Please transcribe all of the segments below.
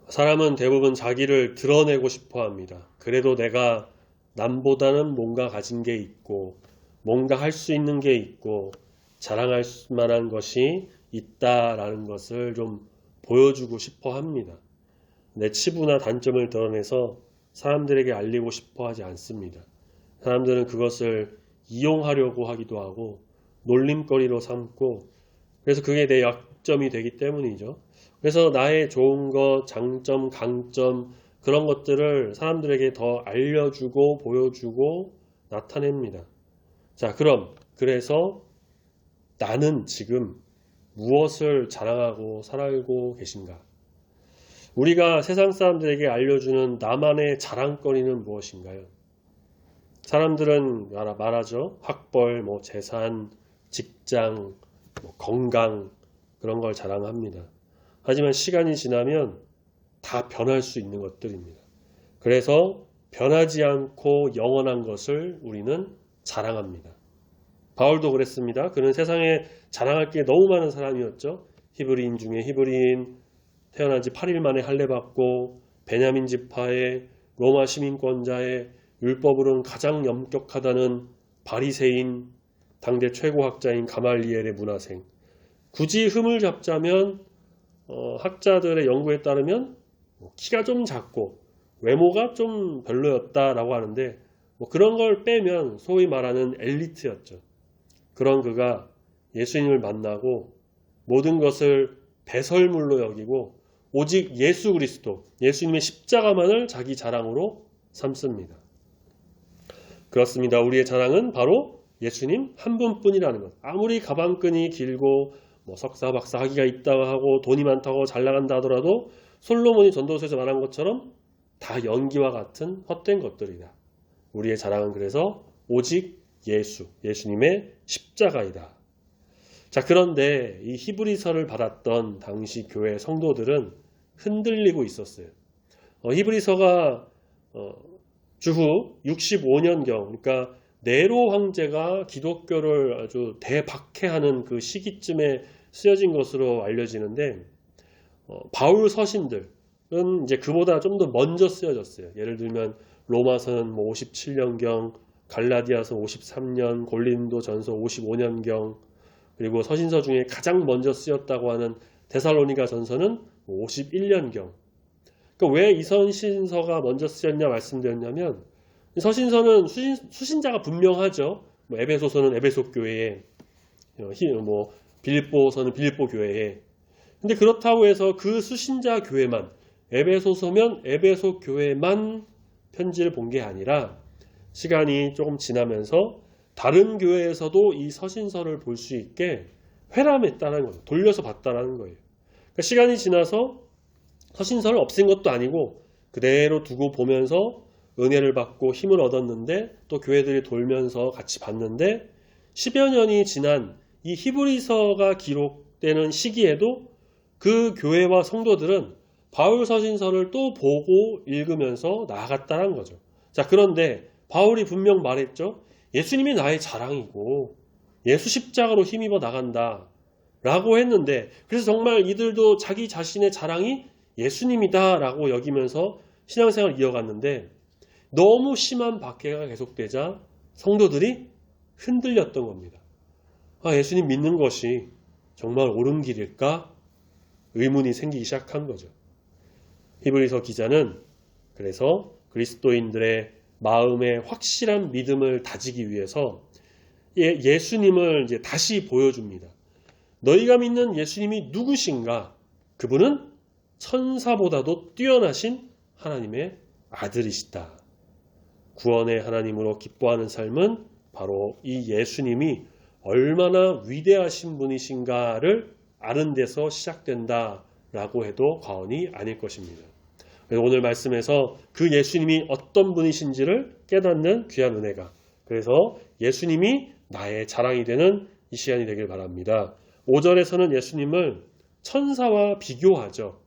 사람은 대부분 자기를 드러내고 싶어 합니다. 그래도 내가 남보다는 뭔가 가진 게 있고, 뭔가 할 수 있는 게 있고, 자랑할 만한 것이 있다라는 것을 좀 보여주고 싶어 합니다. 내 치부나 단점을 드러내서 사람들에게 알리고 싶어 하지 않습니다. 사람들은 그것을 이용하려고 하기도 하고, 놀림거리로 삼고, 그래서 그게 내 약점이 되기 때문이죠. 그래서 나의 좋은 것, 장점, 강점 그런 것들을 사람들에게 더 알려주고 보여주고 나타냅니다. 자, 그래서 나는 지금 무엇을 자랑하고 살아가고 계신가? 우리가 세상 사람들에게 알려주는 나만의 자랑거리는 무엇인가요? 사람들은 말하죠. 학벌, 재산, 직장, 건강 그런 걸 자랑합니다. 하지만 시간이 지나면 다 변할 수 있는 것들입니다. 그래서 변하지 않고 영원한 것을 우리는 자랑합니다. 바울도 그랬습니다. 그는 세상에 자랑할 게 너무 많은 사람이었죠. 히브리인 중에 히브리인, 태어난 지 8일 만에 할례받고 베냐민 지파의 로마 시민권자의 율법으로는 가장 엄격하다는 바리새인, 당대 최고 학자인 가말리엘의 문화생. 굳이 흠을 잡자면 학자들의 연구에 따르면 키가 좀 작고 외모가 좀 별로였다라고 하는데 그런 걸 빼면 소위 말하는 엘리트였죠. 그런 그가 예수님을 만나고 모든 것을 배설물로 여기고 오직 예수 그리스도, 예수님의 십자가만을 자기 자랑으로 삼습니다. 그렇습니다. 우리의 자랑은 바로 예수님 한 분뿐이라는 것. 아무리 가방끈이 길고 석사 박사 학위가 있다고 하고 돈이 많다고 잘 나간다 하더라도 솔로몬이 전도서에서 말한 것처럼 다 연기와 같은 헛된 것들이다. 우리의 자랑은 그래서 오직 예수님의 십자가이다. 자, 그런데 이 히브리서를 받았던 당시 교회 성도들은 흔들리고 있었어요. 히브리서가 주후 65년경, 그러니까 네로 황제가 기독교를 아주 대박해하는 그 시기쯤에 쓰여진 것으로 알려지는데 바울 서신들은 이제 그보다 좀 더 먼저 쓰여졌어요. 예를 들면 로마서는 57년경, 갈라디아서 53년, 고린도전서 55년경, 그리고 서신서 중에 가장 먼저 쓰였다고 하는 데살로니가 전서는 51년경. 그러니까 왜 이 서신서가 먼저 쓰였냐 말씀드렸냐면 서신서는 수신자가 분명하죠. 에베소서는 에베소 교회에, 빌립보서는 빌립보 교회에. 근데 그렇다고 해서 그 수신자 교회만, 에베소서면 에베소 교회만 편지를 본 게 아니라 시간이 조금 지나면서 다른 교회에서도 이 서신서를 볼 수 있게 회람했다는 거죠. 돌려서 봤다는 거예요. 그러니까 시간이 지나서 서신서를 없앤 것도 아니고 그대로 두고 보면서 은혜를 받고 힘을 얻었는데 또 교회들이 돌면서 같이 봤는데 10여 년이 지난 이 히브리서가 기록되는 시기에도 그 교회와 성도들은 바울 서신서를 또 보고 읽으면서 나아갔다는 거죠. 자, 그런데 바울이 분명 말했죠. 예수님이 나의 자랑이고 예수 십자가로 힘입어 나간다 라고 했는데, 그래서 정말 이들도 자기 자신의 자랑이 예수님이다 라고 여기면서 신앙생활을 이어갔는데 너무 심한 박해가 계속되자 성도들이 흔들렸던 겁니다. 예수님 믿는 것이 정말 옳은 길일까? 의문이 생기기 시작한 거죠. 히브리서 기자는 그래서 그리스도인들의 마음의 확실한 믿음을 다지기 위해서 예수님을 이제 다시 보여줍니다. 너희가 믿는 예수님이 누구신가? 그분은 천사보다도 뛰어나신 하나님의 아들이시다. 구원의 하나님으로 기뻐하는 삶은 바로 이 예수님이 얼마나 위대하신 분이신가를 아는 데서 시작된다라고 해도 과언이 아닐 것입니다. 오늘 말씀에서 그 예수님이 어떤 분이신지를 깨닫는 귀한 은혜가, 그래서 예수님이 나의 자랑이 되는 이 시간이 되길 바랍니다. 5절에서는 예수님을 천사와 비교하죠.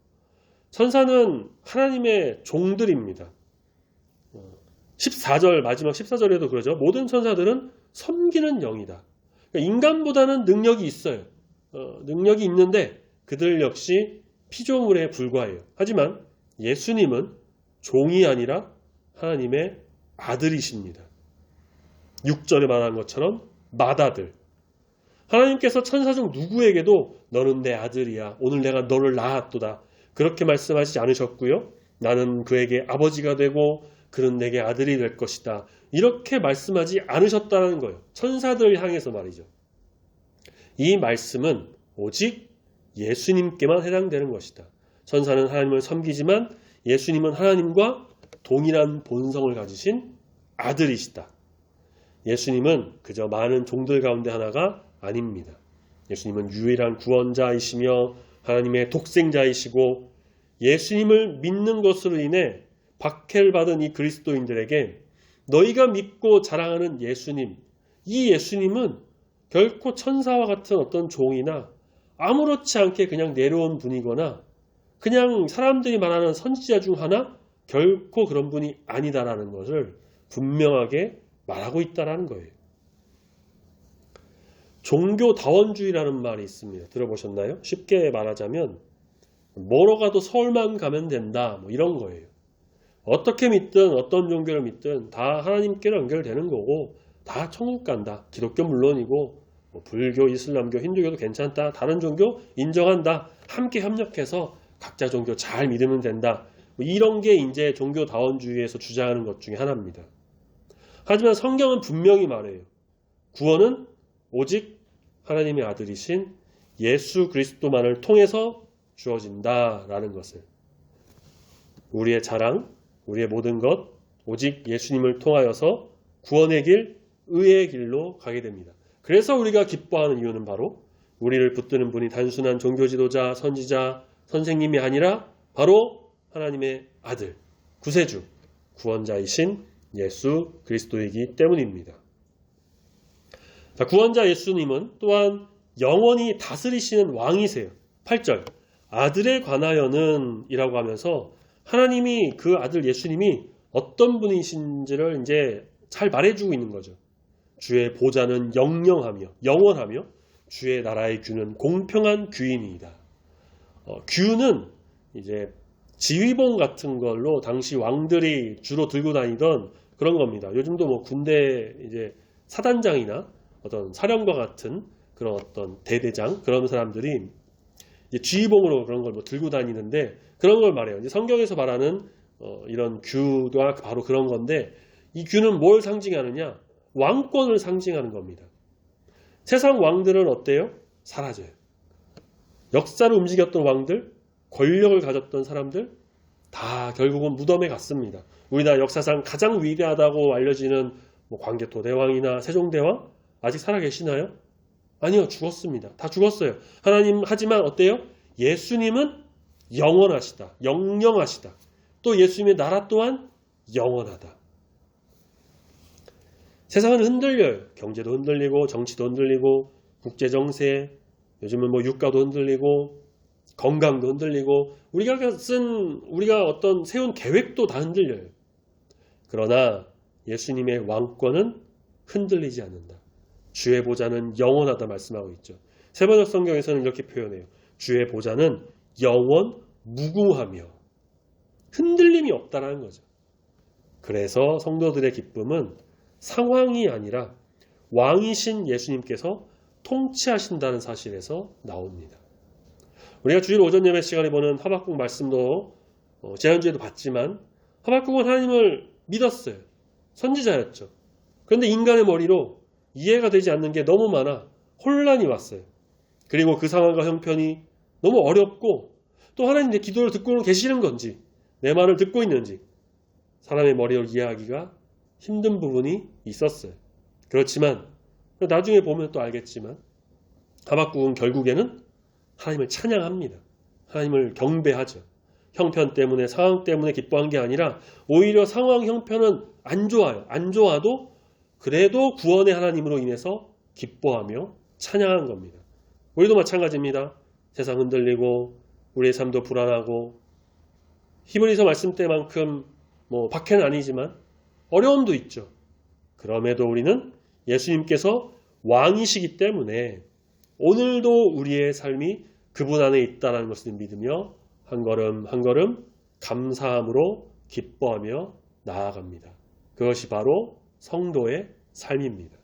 천사는 하나님의 종들입니다. 14절, 마지막 14절에도 그러죠. 모든 천사들은 섬기는 영이다. 그러니까 인간보다는 능력이 있어요. 능력이 있는데 그들 역시 피조물에 불과해요. 하지만 예수님은 종이 아니라 하나님의 아들이십니다. 6절에 말한 것처럼 맏아들. 하나님께서 천사 중 누구에게도 너는 내 아들이야. 오늘 내가 너를 낳았도다. 그렇게 말씀하시지 않으셨고요. 나는 그에게 아버지가 되고 그는 내게 아들이 될 것이다. 이렇게 말씀하지 않으셨다는 거예요. 천사들을 향해서 말이죠. 이 말씀은 오직 예수님께만 해당되는 것이다. 천사는 하나님을 섬기지만 예수님은 하나님과 동일한 본성을 가지신 아들이시다. 예수님은 그저 많은 종들 가운데 하나가 아닙니다. 예수님은 유일한 구원자이시며 하나님의 독생자이시고 예수님을 믿는 것으로 인해 박해를 받은 이 그리스도인들에게 너희가 믿고 자랑하는 예수님, 이 예수님은 결코 천사와 같은 어떤 종이나 아무렇지 않게 그냥 내려온 분이거나 그냥 사람들이 말하는 선지자 중 하나 결코 그런 분이 아니다라는 것을 분명하게 말하고 있다는 거예요. 종교다원주의라는 말이 있습니다. 들어보셨나요? 쉽게 말하자면 뭐로 가도 서울만 가면 된다 뭐 이런 거예요. 어떻게 믿든 어떤 종교를 믿든 다 하나님께로 연결되는 거고 다 천국 간다. 기독교 물론이고 뭐 불교, 이슬람교, 힌두교도 괜찮다. 다른 종교 인정한다. 함께 협력해서 각자 종교 잘 믿으면 된다. 뭐 이런 게 이제 종교다원주의에서 주장하는 것 중에 하나입니다. 하지만 성경은 분명히 말해요. 구원은 오직 하나님의 아들이신 예수 그리스도만을 통해서 주어진다라는 것을. 우리의 자랑, 우리의 모든 것, 오직 예수님을 통하여서 구원의 길, 의의 길로 가게 됩니다. 그래서 우리가 기뻐하는 이유는 바로 우리를 붙드는 분이 단순한 종교 지도자, 선지자, 선생님이 아니라 바로 하나님의 아들, 구세주, 구원자이신 예수 그리스도이기 때문입니다. 자, 구원자 예수님은 또한 영원히 다스리시는 왕이세요. 8절 아들에 관하여는 이라고 하면서 하나님이 그 아들 예수님이 어떤 분이신지를 이제 잘 말해주고 있는 거죠. 주의 보좌는 영원하며 주의 나라의 규는 공평한 규이니이다. 규는 이제 지휘봉 같은 걸로 당시 왕들이 주로 들고 다니던 그런 겁니다. 요즘도 뭐 군대 이제 사단장이나 어떤 사령과 같은 그런 어떤 대대장 그런 사람들이 이제 지휘봉으로 그런 걸 뭐 들고 다니는데 그런 걸 말해요. 이제 성경에서 말하는 이런 규가 바로 그런 건데 이 규는 뭘 상징하느냐? 왕권을 상징하는 겁니다. 세상 왕들은 어때요? 사라져요. 역사를 움직였던 왕들, 권력을 가졌던 사람들 다 결국은 무덤에 갔습니다. 우리나라 역사상 가장 위대하다고 알려지는 뭐 광개토 대왕이나 세종대왕 아직 살아계시나요? 아니요, 죽었습니다. 다 죽었어요. 하나님 하지만 어때요? 예수님은 영원하시다. 영영하시다. 또 예수님의 나라 또한 영원하다. 세상은 흔들려요. 경제도 흔들리고 정치도 흔들리고 국제정세, 요즘은 뭐 유가도 흔들리고 건강도 흔들리고 우리가 어떤 세운 계획도 다 흔들려요. 그러나 예수님의 왕권은 흔들리지 않는다. 주의 보좌는 영원하다 말씀하고 있죠. 세번역 성경에서는 이렇게 표현해요. 주의 보좌는 영원 무궁하며 흔들림이 없다라는 거죠. 그래서 성도들의 기쁨은 상황이 아니라 왕이신 예수님께서 통치하신다는 사실에서 나옵니다. 우리가 주일 오전 예배 시간에 보는 하박국 말씀도 지난주에도 봤지만 하박국은 하나님을 믿었어요. 선지자였죠. 그런데 인간의 머리로 이해가 되지 않는 게 너무 많아 혼란이 왔어요. 그리고 그 상황과 형편이 너무 어렵고 또 하나님 내 기도를 듣고는 계시는 건지 내 말을 듣고 있는지 사람의 머리로 이해하기가 힘든 부분이 있었어요. 그렇지만 나중에 보면 또 알겠지만 하박국은 결국에는 하나님을 찬양합니다. 하나님을 경배하죠. 형편 때문에 상황 때문에 기뻐한 게 아니라 오히려 상황 형편은 안 좋아요. 안 좋아도 그래도 구원의 하나님으로 인해서 기뻐하며 찬양한 겁니다. 우리도 마찬가지입니다. 세상 흔들리고 우리의 삶도 불안하고 히브리서 말씀 때만큼 뭐 박해는 아니지만 어려움도 있죠. 그럼에도 우리는 예수님께서 왕이시기 때문에 오늘도 우리의 삶이 그분 안에 있다는 것을 믿으며 한 걸음 한 걸음 감사함으로 기뻐하며 나아갑니다. 그것이 바로 성도의 삶입니다.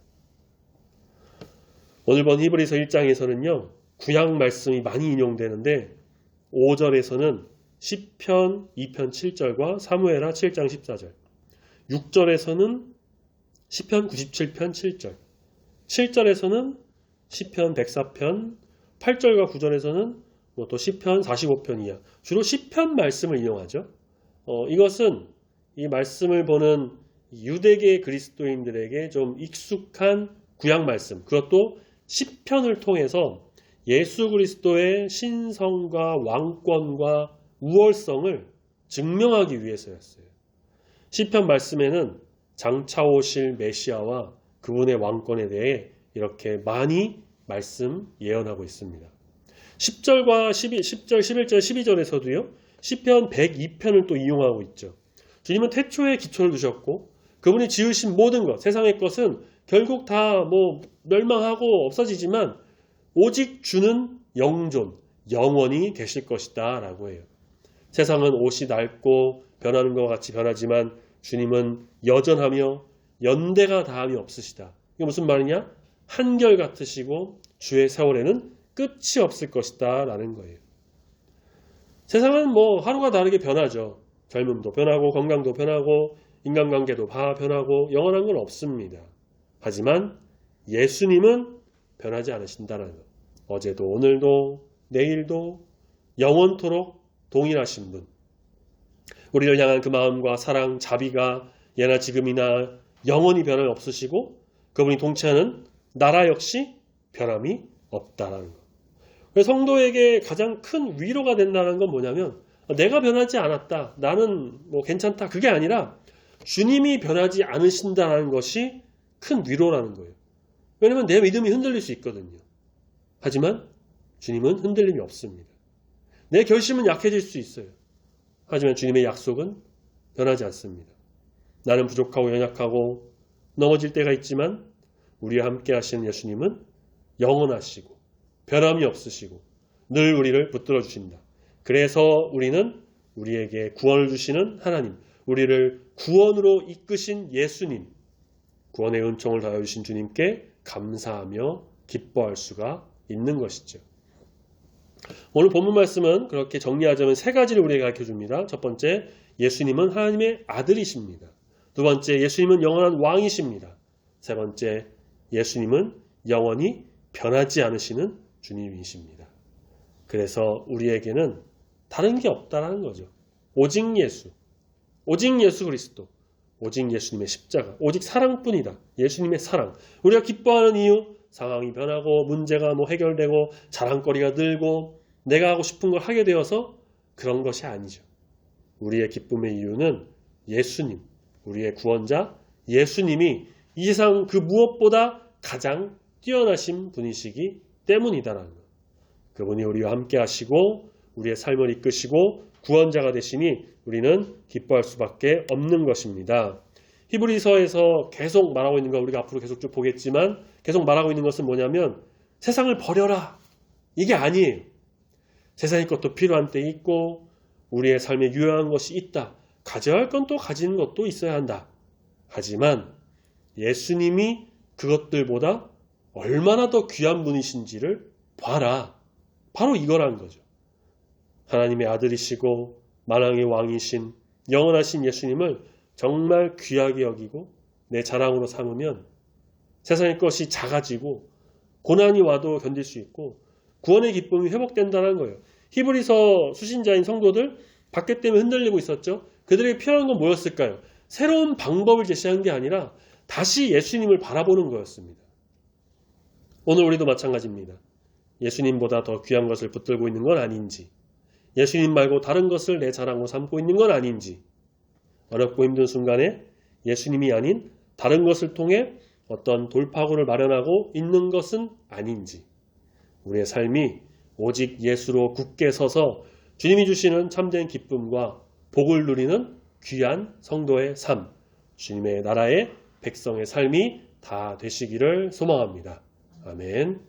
오늘 본 히브리서 1장에서는요. 구약 말씀이 많이 인용되는데 5절에서는 시편 2편 7절과 사무엘하 7장 14절, 6절에서는 시편 97편 7절, 7절에서는 시편 104편, 8절과 9절에서는 또 시편 45편 이하, 주로 시편 말씀을 인용하죠. 이것은 이 말씀을 보는 유대계 그리스도인들에게 좀 익숙한 구약 말씀, 그것도 시편을 통해서 예수 그리스도의 신성과 왕권과 우월성을 증명하기 위해서였어요. 시편 말씀에는 장차 오실 메시아와 그분의 왕권에 대해 이렇게 많이 말씀 예언하고 있습니다. 10절과 10절, 11절, 12절에서도요. 시편 102편을 또 이용하고 있죠. 주님은 태초에 기초를 두셨고 그분이 지으신 모든 것, 세상의 것은 결국 다 멸망하고 없어지지만 오직 주는 영존, 영원히 계실 것이다 라고 해요. 세상은 옷이 낡고 변하는 것 같이 변하지만 주님은 여전하며 연대가 다함이 없으시다. 이게 무슨 말이냐? 한결같으시고 주의 세월에는 끝이 없을 것이다 라는 거예요. 세상은 하루가 다르게 변하죠. 젊음도 변하고 건강도 변하고 인간관계도 다 변하고 영원한 건 없습니다. 하지만 예수님은 변하지 않으신다는 것. 어제도 오늘도 내일도 영원토록 동일하신 분. 우리를 향한 그 마음과 사랑, 자비가 예나 지금이나 영원히 변함이 없으시고 그분이 통치하는 나라 역시 변함이 없다라는 것. 그래서 성도에게 가장 큰 위로가 된다는 건 뭐냐면 내가 변하지 않았다. 나는 괜찮다. 그게 아니라 주님이 변하지 않으신다는 것이 큰 위로라는 거예요. 왜냐하면 내 믿음이 흔들릴 수 있거든요. 하지만 주님은 흔들림이 없습니다. 내 결심은 약해질 수 있어요. 하지만 주님의 약속은 변하지 않습니다. 나는 부족하고 연약하고 넘어질 때가 있지만 우리와 함께 하시는 예수님은 영원하시고 변함이 없으시고 늘 우리를 붙들어 주신다. 그래서 우리는 우리에게 구원을 주시는 하나님, 우리를 구원으로 이끄신 예수님, 구원의 은총을 다하여 주신 주님께 감사하며 기뻐할 수가 있는 것이죠. 오늘 본문 말씀은 그렇게 정리하자면 세 가지를 우리에게 가르쳐줍니다. 첫 번째, 예수님은 하나님의 아들이십니다. 두 번째, 예수님은 영원한 왕이십니다. 세 번째, 예수님은 영원히 변하지 않으시는 주님이십니다. 그래서 우리에게는 다른 게 없다라는 거죠. 오직 예수, 오직 예수 그리스도, 오직 예수님의 십자가, 오직 사랑뿐이다. 예수님의 사랑. 우리가 기뻐하는 이유, 상황이 변하고 문제가 해결되고 자랑거리가 늘고 내가 하고 싶은 걸 하게 되어서 그런 것이 아니죠. 우리의 기쁨의 이유는 예수님, 우리의 구원자 예수님이 이 세상 그 무엇보다 가장 뛰어나신 분이시기 때문이다라는 것. 그분이 우리와 함께 하시고 우리의 삶을 이끄시고 구원자가 되시니 우리는 기뻐할 수밖에 없는 것입니다. 히브리서에서 계속 말하고 있는 거 우리가 앞으로 계속 쭉 보겠지만 계속 말하고 있는 것은 뭐냐면 세상을 버려라. 이게 아니에요. 세상의 것도 필요한 때 있고 우리의 삶에 유효한 것이 있다. 가져야 할 건 또 가지는 것도 있어야 한다. 하지만 예수님이 그것들보다 얼마나 더 귀한 분이신지를 봐라. 바로 이거란 거죠. 하나님의 아들이시고 만왕의 왕이신 영원하신 예수님을 정말 귀하게 여기고 내 자랑으로 삼으면 세상의 것이 작아지고 고난이 와도 견딜 수 있고 구원의 기쁨이 회복된다는 거예요. 히브리서 수신자인 성도들 박해 때문에 흔들리고 있었죠. 그들에게 필요한 건 뭐였을까요? 새로운 방법을 제시한 게 아니라 다시 예수님을 바라보는 거였습니다. 오늘 우리도 마찬가지입니다. 예수님보다 더 귀한 것을 붙들고 있는 건 아닌지, 예수님 말고 다른 것을 내 자랑으로 삼고 있는 건 아닌지, 어렵고 힘든 순간에 예수님이 아닌 다른 것을 통해 어떤 돌파구를 마련하고 있는 것은 아닌지, 우리의 삶이 오직 예수로 굳게 서서 주님이 주시는 참된 기쁨과 복을 누리는 귀한 성도의 삶, 주님의 나라의 백성의 삶이 다 되시기를 소망합니다. 아멘.